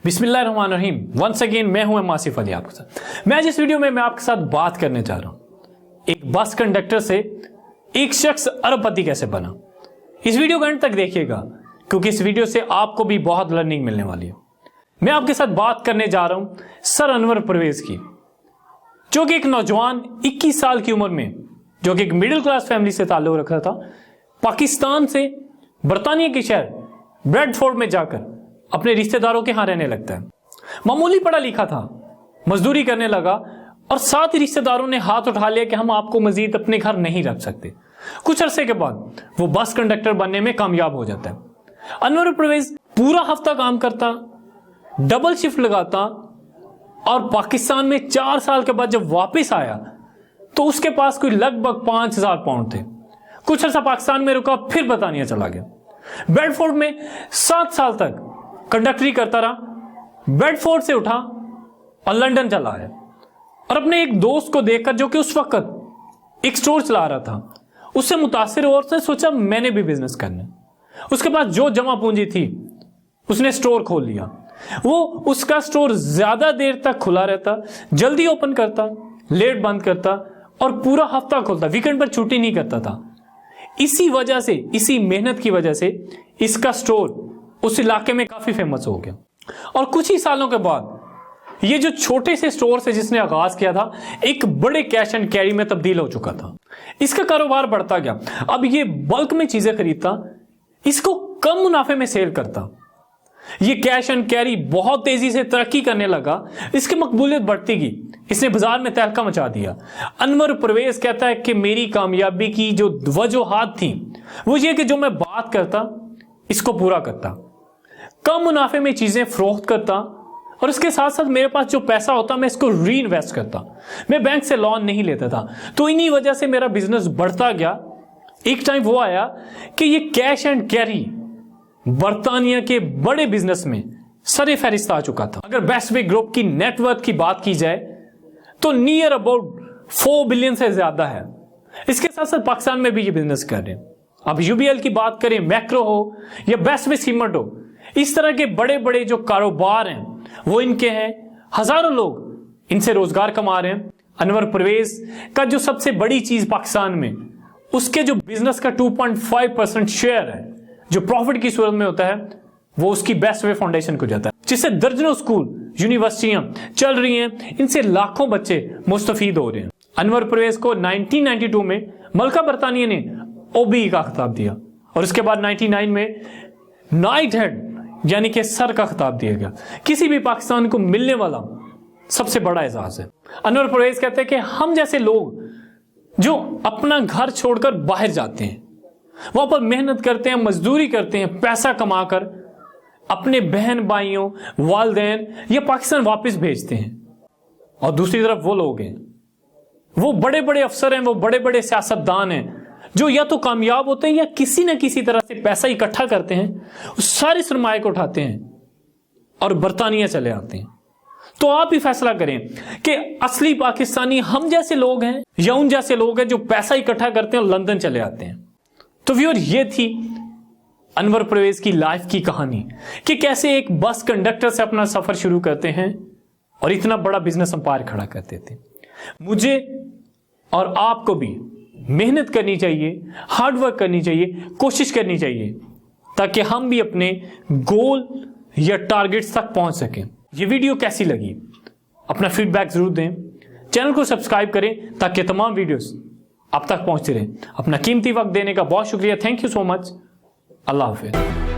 बिस्मिल्लाहिर्रहमानिर्रहीम। Once again मैं हूं आसिफ अली आपके साथ। मैं आज इस वीडियो में आपके साथ बात करने जा रहा हूं एक बस कंडक्टर से एक शख्स अरबपति कैसे बना। इस वीडियो को अंत तक देखिएगा क्योंकि इस वीडियो से आपको भी बहुत लर्निंग मिलने वाली है। मैं आपके साथ बात करने जा रहा हूं सर अनवर परवेज की, जो कि एक नौजवान 21 साल की उम्र में, जो कि एक मिडिल क्लास फैमिली से ताल्लुक रखता था, पाकिस्तान से बरतानिया के शहर ब्रेडफोर्ड में जाकर अपने रिश्तेदारों के यहां रहने लगता है। मामूली पढ़ा लिखा था, मजदूरी करने लगा और साथ ही रिश्तेदारों ने हाथ उठा लिया कि हम आपको मजीद अपने घर नहीं रख सकते। कुछ अरसे के बाद वो बस कंडक्टर बनने में कामयाब हो जाता है। अनवर परवेज पूरा हफ्ता काम करता, डबल शिफ्ट लगाता और पाकिस्तान में 4 साल के बाद जब वापस आया तो उसके पास कोई लगभग 5,000 पाउंड थे। कुछ अर्सा पाकिस्तान में रुका, फिर बरतानिया चला गया। ब्रेडफोर्ड में 7 साल तक कंडक्टरी करता रहा। ब्रेडफोर्ड से उठा और लंदन चला आया और अपने एक दोस्त को देखकर, जो कि उस वक्त एक स्टोर चला रहा था, उससे मुतासिर हुआ और उसने सोचा मैंने भी बिजनेस करना। उसके पास जो जमा पूंजी थी उसने स्टोर खोल लिया। वो उसका स्टोर ज्यादा देर तक खुला रहता, जल्दी ओपन करता, लेट बंद करता और पूरा हफ्ता खोलता, वीकेंड पर छुट्टी नहीं करता था। इसी वजह से, इसी मेहनत की वजह से इसका स्टोर उस इलाके में काफी फेमस हो गया। और कुछ ही सालों के बाद ये जो छोटे से स्टोर से जिसने आगाज किया था, एक बड़े कैश एंड कैरी में तब्दील हो चुका था। इसका कारोबार बढ़ता गया। अब ये बल्क में चीजें खरीदता, इसको कम मुनाफे में सेल करता। ये कैश एंड कैरी बहुत तेजी से तरक्की करने लगा, इसकी मकबूलियत बढ़ती गई, इसने बाजार में तहलका मचा दिया। अनवर परवेज कहता है कि मेरी कामयाबी की जो वजूहात थी वो ये कि जो मैं बात करता इसको पूरा करता, कम मुनाफे में चीजें फरोख्त करता और इसके साथ साथ मेरे पास जो पैसा होता मैं इसको री इन्वेस्ट करता। मैं बैंक से लोन नहीं लेता था, तो इन्हीं वजह से मेरा बिजनेस बढ़ता गया। एक टाइम वो आया कि ये कैश एंड कैरी बरतानिया के बड़े बिजनेस में सरे फहरिस्त आ चुका था। अगर बेस्टवे ग्रुप की नेटवर्थ की बात की जाए तो नियर अबाउट 4 बिलियन से ज्यादा है। इसके साथ साथ पाकिस्तान में भी ये बिजनेस कर रहे हैं। अब यूबीएल की बात करें, मैक्रो हो या बेस्टवे सीमेंट हो, इस तरह के बड़े बड़े जो कारोबार हैं वो इनके हैं। हजारों लोग इनसे रोजगार कमा रहे हैं। अनवर परवेज का जो सबसे बड़ी चीज पाकिस्तान में, उसके जो बिजनेस का 2.5% शेयर है जो प्रॉफिट की सूरत में होता है, वो उसकी बेस्टवे फाउंडेशन को जाता है, जिससे दर्जनों स्कूल, यूनिवर्सिटियां चल रही हैं। इनसे लाखों बच्चे मुस्तफीद हो रहे हैं। अनवर परवेज को 1992 में मलका बरतानिया ने ओबी का खिताब दिया और उसके बाद 99 में नाइट हेड यानी कि सर का खिताब दिया गया। किसी भी पाकिस्तान को मिलने वाला सबसे बड़ा एजाज है। अनवर परवेज कहते हैं कि हम जैसे लोग जो अपना घर छोड़कर बाहर जाते हैं, वहां पर मेहनत करते हैं, मजदूरी करते हैं, पैसा कमाकर अपने बहन भाइयों, वालिदैन या पाकिस्तान वापस भेजते हैं, और दूसरी तरफ वो लोग हैं, वो बड़े बड़े अफसर हैं, वो बड़े बड़े सियासतदान हैं जो या तो कामयाब होते हैं या किसी न किसी तरह से पैसा इकट्ठा करते हैं, उस सारी सरमाए को उठाते हैं और बरतानिया चले आते हैं। तो आप ही फैसला करें कि असली पाकिस्तानी हम जैसे लोग हैं या उन जैसे लोग हैं जो पैसा इकट्ठा करते हैं और लंदन चले आते हैं। तो व्यूअर, ये थी अनवर परवेज की लाइफ की कहानी कि कैसे एक बस कंडक्टर से अपना सफर शुरू करते हैं और इतना बड़ा बिजनेस एम्पायर खड़ा करते थे। मुझे और आपको भी मेहनत करनी चाहिए, हार्डवर्क करनी चाहिए, कोशिश करनी चाहिए ताकि हम भी अपने गोल या टारगेट्स तक पहुंच सकें। ये वीडियो कैसी लगी अपना फीडबैक जरूर दें। चैनल को सब्सक्राइब करें ताकि तमाम वीडियोस आप तक पहुंचते रहें। अपना कीमती वक्त देने का बहुत शुक्रिया। Thank you so much. अल्लाह हाफिज़।